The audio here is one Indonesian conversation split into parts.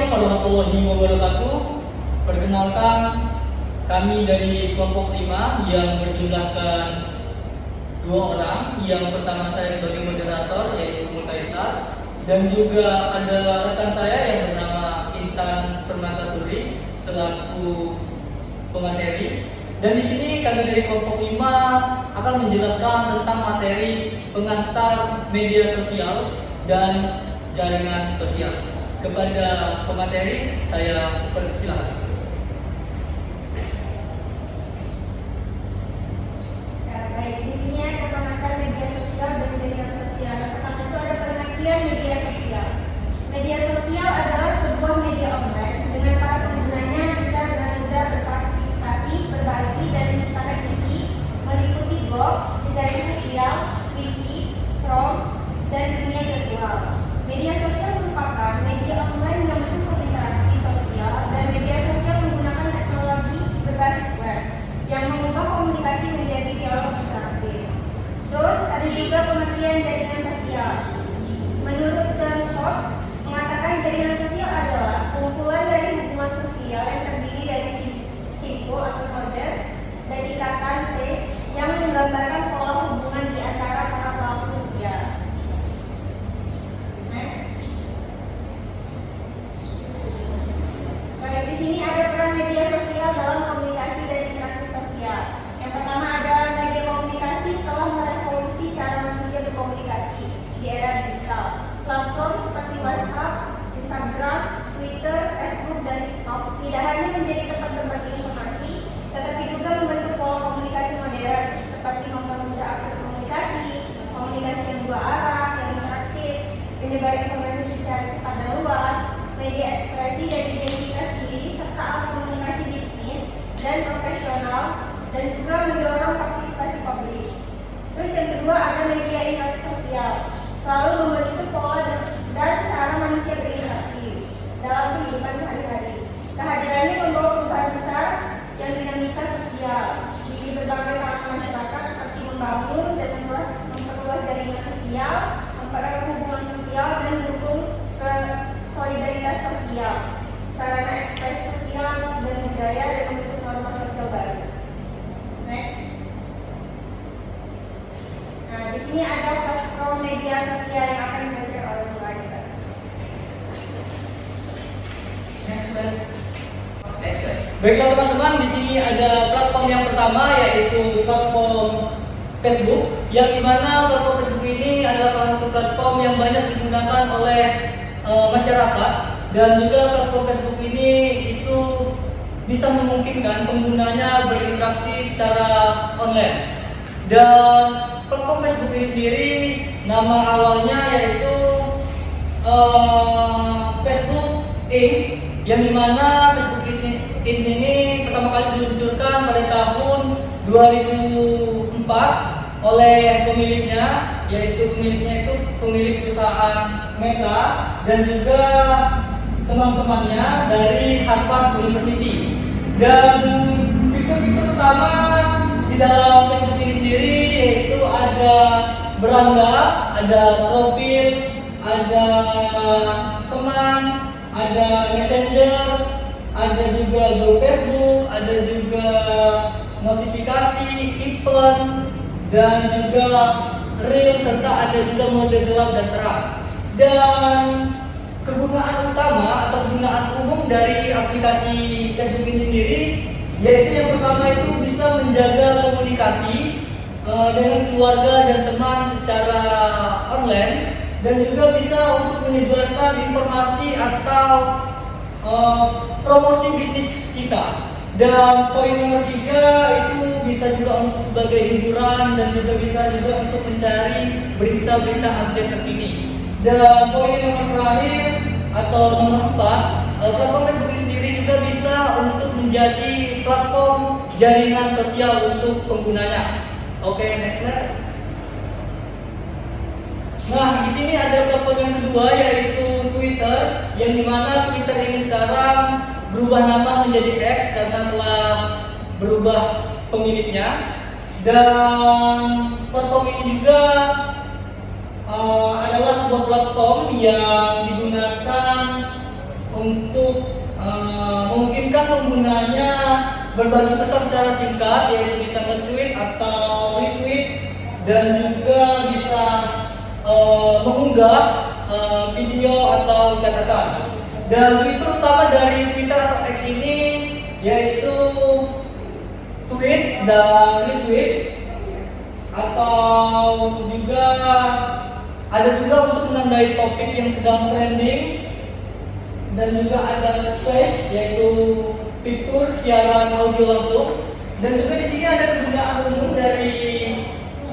Assalamualaikum warahmatullahi wabarakatuh. Perkenalkan, kami dari kelompok 5 yang berjumlahkan 2 orang. Yang pertama saya sebagai moderator yaitu Mulkaisar, dan juga ada rekan saya yang bernama Intan Permatasuri selaku pemateri. Dan di sini kami dari kelompok 5 akan menjelaskan tentang materi pengantar media sosial dan jaringan sosial. Kepada pemateri, saya persilakan. Baik, di sini ada pengantar media sosial dan jaringan sosial. Pertama itu ada pengertian media sosial. Media sosial adalah sebuah media online dengan para penggunanya bisa dengan mudah berpartisipasi, berbagi, dan menciptakan isi, meliputi blog, jejaring sosial, wiki, forum, dan dunia virtual. Media sosial merupakan media online yang mendukung interaksi sosial, dan media sosial menggunakan teknologi berbasis web yang mengubah komunikasi menjadi dialog interaktif. Terus ada juga pengertian jaringan sosial. Menurut John Scott, mengatakan jaringan sosial adalah kumpulan dari hubungan sosial yang terdiri dari simpul atau nodes dan ikatan base yang menggambarkan pola hubungan di antara para pelaku sosial. Baik, di sini ada peran media sosial dalam komunikasi dan interaksi sosial. Yang pertama ada media komunikasi telah merevolusi cara manusia berkomunikasi di era digital. Platform seperti WhatsApp, Instagram, Twitter, Facebook, dan TikTok tidak hanya menjadi tempat berbagi informasi, tetapi juga membentuk pola komunikasi modern seperti mempermudah akses komunikasi, komunikasi yang dua arah, yang interaktif, menyebar informasi secara cepat dan luas, media ekspresi dan identitas diri, serta alat komunikasi bisnis dan profesional, dan juga mendorong partisipasi publik. Terus yang kedua ada media interaksi sosial, selalu membentuk pola dan cara manusia berinteraksi dalam kehidupan sehari-hari. Kehadirannya membawa perubahan besar yang dinamika sosial di berbagai kalangan masyarakat, seperti membangun dan memperluas jaringan sosial, mempererat hubungan sosial, dan mendukung ke solidaritas sosial, sarana ekspresi sosial dan budaya, dan membentuk norma sosial baru. Next. Nah, di sini ada platform media sosial yang akan dibaca oleh Mulkaisar. Next slide. Baiklah teman-teman, di sini ada platform yang pertama yaitu platform Facebook, yang dimana platform Facebook ini adalah salah satu platform yang banyak digunakan oleh masyarakat, dan juga platform Facebook ini itu bisa memungkinkan penggunanya berinteraksi secara online. Dan platform Facebook ini sendiri nama awalnya yaitu Facebook Inc., yang dimana Facebook Inc. ini pertama kali diluncurkan pada tahun 2004 oleh pemiliknya, yaitu pemilik perusahaan Meta, dan juga teman-temannya dari Harvard University. Dan fitur-fitur utama di dalam Facebook ini sendiri yaitu ada beranda, ada profil, ada teman, ada messenger, ada juga grup Facebook, ada juga notifikasi, event, dan juga real, serta ada juga mode gelap dan terang. Dan kegunaan utama atau kegunaan umum dari aplikasi Facebook ini sendiri yaitu yang pertama itu bisa menjaga komunikasi dengan keluarga dan teman secara online, dan juga bisa untuk menyebarkan informasi atau promosi bisnis kita. Dan poin nomor 3 itu bisa juga untuk sebagai hiburan, dan juga bisa juga untuk mencari berita-berita update terkini. Dan poin nomor terakhir atau nomor 4, platform Facebook ini sendiri juga bisa untuk menjadi platform jaringan sosial untuk penggunanya. Oke, next slide. Nah, di sini ada platform yang kedua yaitu Twitter, yang dimana Twitter ini sekarang berubah nama menjadi X karena telah berubah pemiliknya. Dan platform ini juga adalah sebuah platform yang digunakan untuk memungkinkan penggunanya berbagi pesan secara singkat, yaitu bisa nge-tweet atau retweet, dan juga bisa mengunggah video atau catatan. Dan fitur utama dari Twitter atau X ini yaitu tweet dan retweet, atau juga ada juga untuk menandai topik yang sedang trending, dan juga ada space yaitu fitur siaran audio langsung, dan juga di sini ada kegunaan umum dari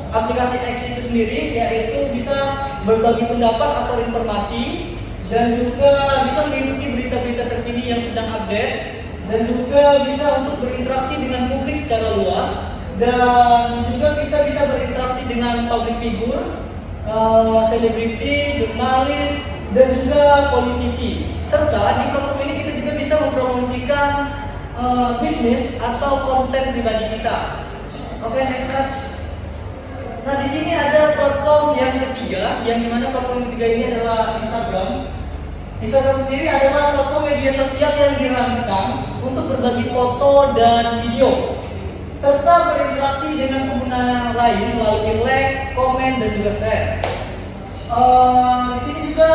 aplikasi X itu sendiri, yaitu bisa berbagi pendapat atau informasi, dan juga bisa mengikuti berita-berita terkini yang sedang update, dan juga bisa untuk berinteraksi dengan publik secara luas, dan juga kita bisa berinteraksi dengan public figure, selebriti, jurnalis, dan juga politisi. Serta di platform ini kita juga bisa mempromosikan bisnis atau konten pribadi kita. Oke, next slide. Nah, di sini ada platform yang ketiga, yang dimana platform yang ketiga ini adalah Instagram. Instagram sendiri adalah platform media sosial yang dirancang untuk berbagi foto dan video, serta berinteraksi dengan pengguna lain melalui like, komen, dan juga share. Di sini juga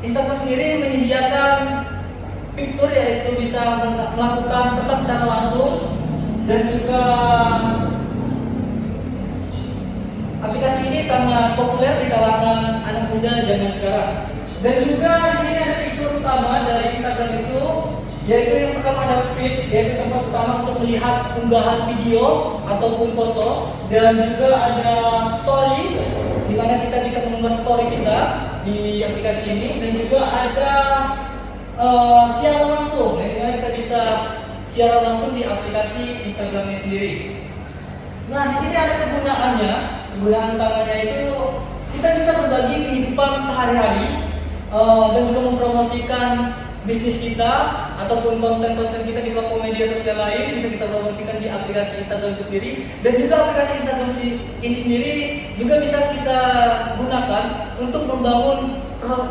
Instagram sendiri menyediakan fitur yaitu bisa melakukan pesan secara langsung, dan juga aplikasi ini sangat populer di kalangan anak muda zaman sekarang. Dan juga di sini ada fitur utama dari Instagram itu, yaitu yang pertama ada feed, yaitu tempat utama untuk melihat unggahan video ataupun foto, dan juga ada story, di mana kita bisa mengunggah story kita di aplikasi ini, dan juga ada siaran langsung, di mana kita bisa siaran langsung di aplikasi Instagramnya sendiri. Nah, di sini ada kegunaannya. Kegunaan utamanya itu kita bisa berbagi kehidupan sehari-hari, dan juga mempromosikan bisnis kita ataupun konten-konten kita di platform media sosial lain bisa kita promosikan di aplikasi Instagram itu sendiri, dan juga aplikasi Instagram ini sendiri juga bisa kita gunakan untuk membangun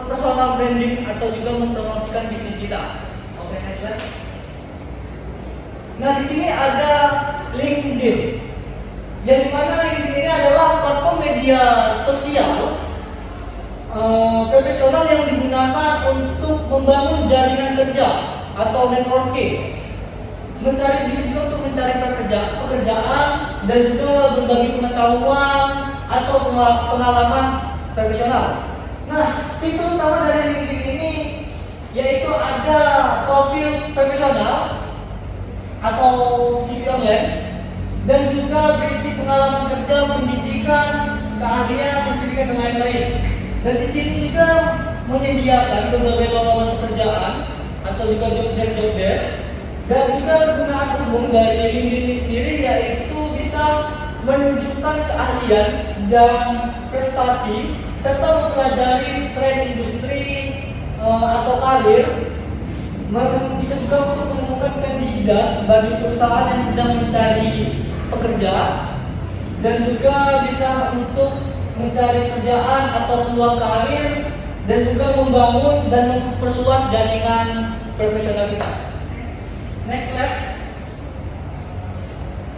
personal branding atau juga mempromosikan bisnis kita. Oke, next slide. Nah, di sini ada LinkedIn, yang dimana LinkedIn ini adalah platform media sosial profesional yang digunakan untuk membangun jaringan kerja atau networking, bisa juga untuk mencari pekerjaan, dan juga berbagi pengetahuan atau pengalaman profesional. Nah, fitur utama dari LinkedIn ini yaitu ada profil profesional atau CV online, dan juga berisi pengalaman kerja, pendidikan, keahlian, sertifikat, dan lain-lain. Dan di sini juga menyediakan berbagai lowongan pekerjaan atau juga job desk, dan juga kegunaan umum dari LinkedIn ini sendiri yaitu bisa menunjukkan keahlian dan prestasi, serta mempelajari tren industri atau karir. Bisa juga untuk menemukan kandidat bagi perusahaan yang sedang mencari pekerja, dan juga bisa untuk mencari kerjaan atau peluang karir, dan juga membangun dan memperluas jaringan profesional kita. Next slide.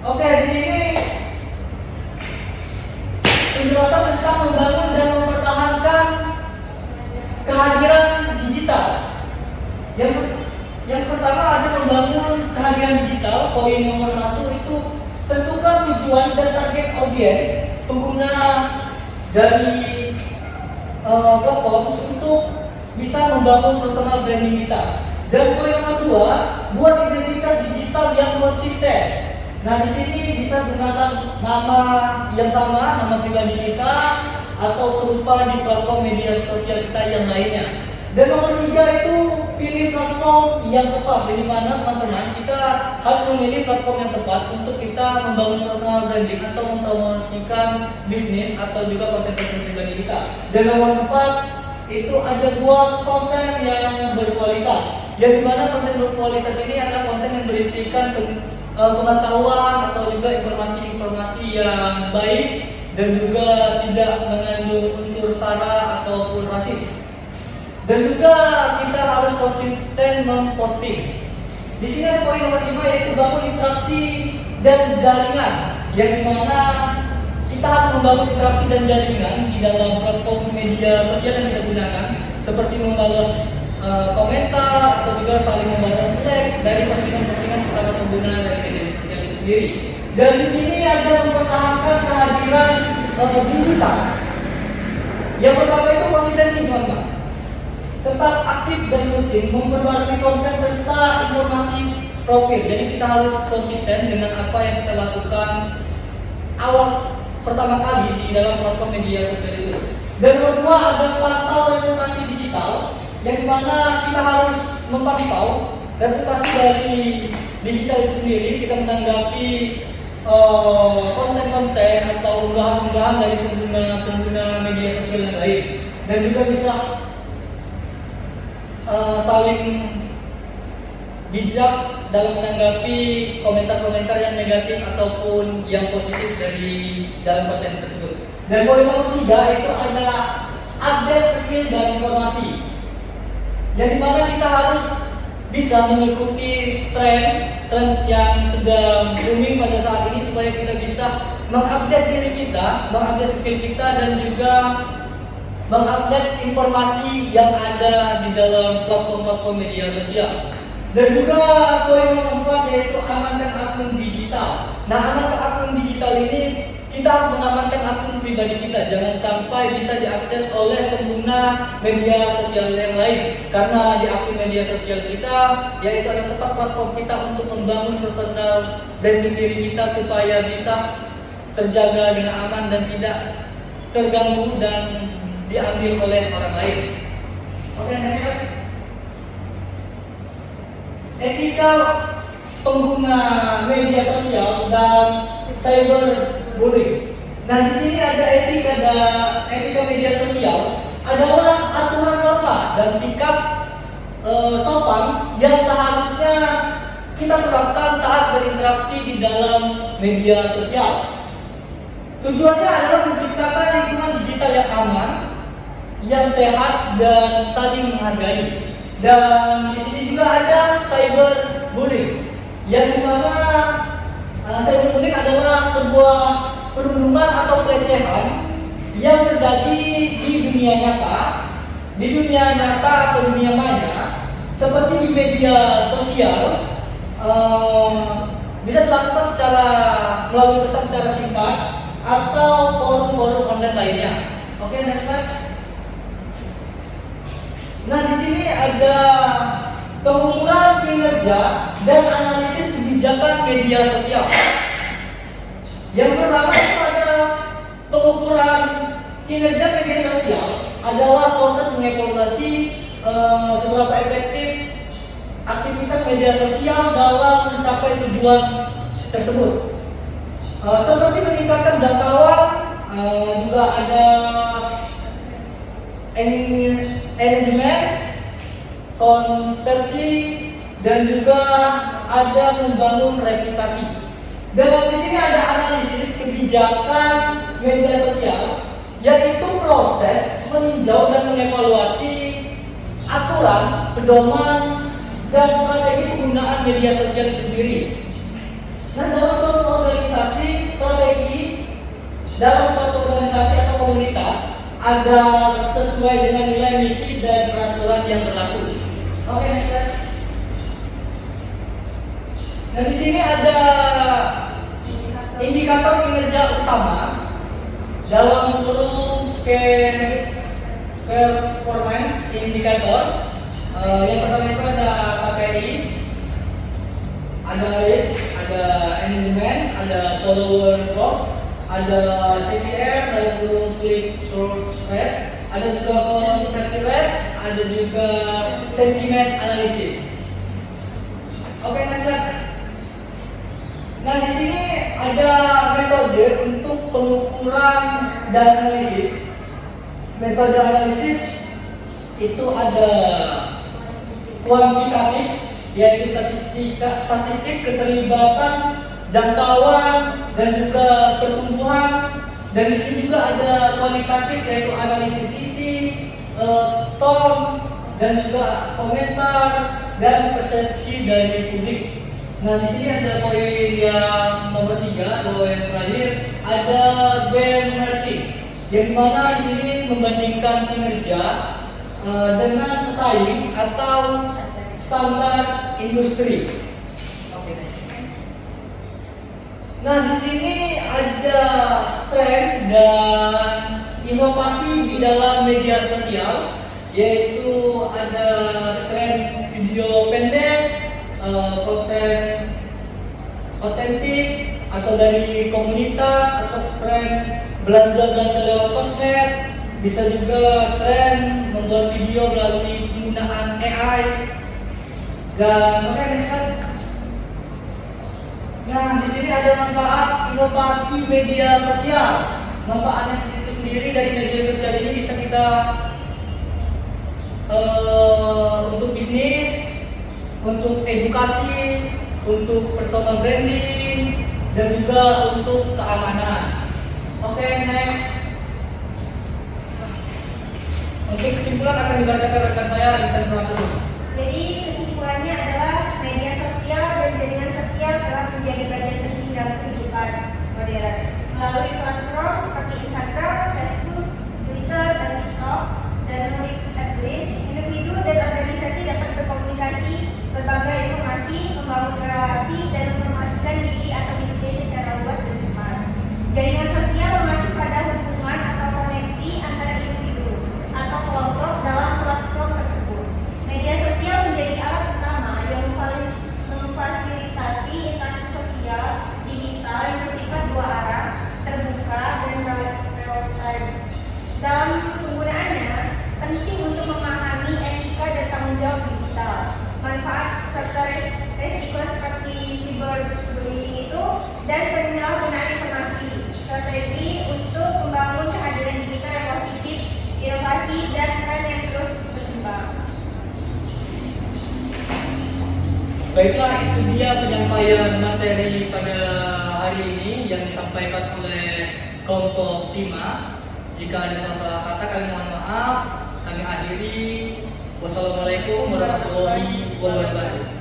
Oke, di sini penjelasan tentang membangun dan mempertahankan kehadiran digital. Yang pertama ada membangun kehadiran digital. Poin nomor 1 itu tentukan tujuan dan target audiens pengguna dari platform untuk bisa membangun personal branding kita. Dan poin nomor 2, buat identitas digital yang konsisten. Nah, di sini bisa gunakan nama yang sama, nama pribadi kita, atau serupa di platform media sosial kita yang lainnya. Dan nomor 3 itu pilih platform yang tepat. Jadi mana teman-teman, kita harus memilih platform yang tepat untuk kita membangun personal branding atau mempromosikan bisnis atau juga konten-konten pribadi kita. Dan nomor 4 itu ada buat konten yang berkualitas. Yang dimana konten berkualitas ini adalah konten yang berisikan pengetahuan atau juga informasi-informasi yang baik, dan juga tidak mengandung unsur sara ataupun rasis. Dan juga kita harus konsisten memposting. Di sini ada poin nomor 5, yaitu bangun interaksi dan jaringan, yang dimana kita harus membangun interaksi dan jaringan di dalam platform media sosial yang kita gunakan, seperti membalas komentar atau juga saling membalas like dari postingan-postingan sesama pengguna dari media sosial itu sendiri. Dan di sini ada mempertahankan kehadiran digital. Yang pertama itu konsistensi, teman-teman. Tetap aktif dan rutin memperbarui konten serta informasi profil. Jadi kita harus konsisten dengan apa yang kita lakukan awal pertama kali di dalam platform media sosial itu. Dan nomor 2 ada pantau reputasi digital, yang dimana kita harus memantau reputasi dari digital itu sendiri. Kita menanggapi konten-konten atau unggahan-unggahan dari pengguna media sosial yang lain, dan juga bisa saling bijak dalam menanggapi komentar-komentar yang negatif ataupun yang positif dari dalam konten tersebut. Dan poin nomor 3 itu adalah update skill dan informasi, yang dimana kita harus bisa mengikuti tren yang sedang booming pada saat ini, supaya kita bisa mengupdate diri kita, mengupdate skill kita, dan juga mengupdate informasi yang ada di dalam platform-platform media sosial. Dan juga poin nomor 4 yaitu amankan akun digital. Nah, amankan akun digital ini kita harus mengamankan akun pribadi kita, jangan sampai bisa diakses oleh pengguna media sosial yang lain. Karena di akun media sosial kita, yaitu adalah tempat platform kita untuk membangun personal branding diri kita supaya bisa terjaga dengan aman dan tidak terganggu dan diambil oleh orang lain. Oke, next. Etika pengguna media sosial dan cyberbullying. Nah, di sini ada etika media sosial adalah aturan norma dan sikap sopan yang seharusnya kita terapkan saat berinteraksi di dalam media sosial. Tujuannya adalah menciptakan lingkungan digital yang aman, yang sehat dan saling menghargai. Dan di sini juga ada cyberbullying, yang dimana cyberbullying adalah sebuah perundungan atau pelecehan yang terjadi di dunia nyata atau dunia maya, seperti di media sosial. Bisa dilakukan melalui pesan secara singkat atau forum-forum online lainnya. Oke, next slide. Nah, di sini ada pengukuran kinerja dan analisis kebijakan media sosial. Yang pertama itu ada pengukuran kinerja media sosial, adalah proses mengevaluasi seberapa efektif aktivitas media sosial dalam mencapai tujuan tersebut. Seperti meningkatkan jangkauan, juga ada engagement, konversi, dan juga ada membangun reputasi. Dan di sini ada analisis kebijakan media sosial, yaitu proses meninjau dan mengevaluasi aturan, pedoman, dan strategi penggunaan media sosial itu sendiri. Nah, dalam suatu organisasi atau komunitas agar sesuai dengan nilai misi dan peraturan yang berlaku. Oke, next slide. Nah, di sini ada indikator kinerja utama dalam kurung performance indicator. Yang pertama itu ada KPI, ada reach, ada engagement, ada follower growth, ada CTR dalam kurung click through rate, ada juga conversion rate, ada juga sentiment analysis. Oke, next slide. Nah, di sini ada metode untuk pengukuran dan analisis. Metode analisis itu ada kuantitatif, yaitu statistik keterlibatan, jangkauan, dan juga pertumbuhan. Dan di sini juga ada kualitatif, yaitu analisis isi, tone, dan juga komentar dan persepsi dari publik. Nah, di sini ada poin yang nomor 3 atau yang terakhir, ada benchmarking, yang mana di sini membandingkan kinerja dengan pesaing atau standar industri. Oke. Nah, di sini ada tren dan inovasi di dalam media sosial, yaitu ada tren video pendek, konten otentik atau dari komunitas, atau tren belanja lewat sosmed, bisa juga tren membuat video melalui penggunaan AI dan next slide. Nah, di sini ada manfaat inovasi media sosial. Manfaatnya itu sendiri dari media sosial ini bisa kita untuk bisnis, untuk edukasi, untuk personal branding, dan juga untuk keamanan. Oke, next. Untuk kesimpulan akan dibacakan rekan saya, Intan Pramudia. Jadi kesimpulannya adalah media sosial dan jaringan sosial telah menjadi bagian penting dalam kehidupan modern. Melalui platform seperti Instagram, Facebook, Twitter, dan TikTok, dan melalui individu dan organisasi dapat berkomunikasi, berbagi informasi, membangun relasi, dan mempromosikan diri atau bisnis secara luas dan cepat. Jaringan sosial mengacu pada hubungan atau koneksi antara individu atau kelompok dalam platform tersebut. Media sosial menjadi alat utama yang memfasilitasi interaksi sosial digital yang bersifat dua arah, terbuka dan real-time. Dalam penggunaannya, penting untuk memahami etika dan tanggung jawab digital, manfaat serta resiko seperti cyberbullying itu, dan penyalahgunaan informasi, strategi untuk membangun kehadiran digital yang positif, inovasi, dan tren yang terus berkembang. Baiklah, itu dia penyampaian materi pada hari ini yang disampaikan oleh kelompok 5. Jika ada salah-salah kata, kami mohon maaf. Kami akhiri. Wassalamualaikum warahmatullahi wabarakatuh.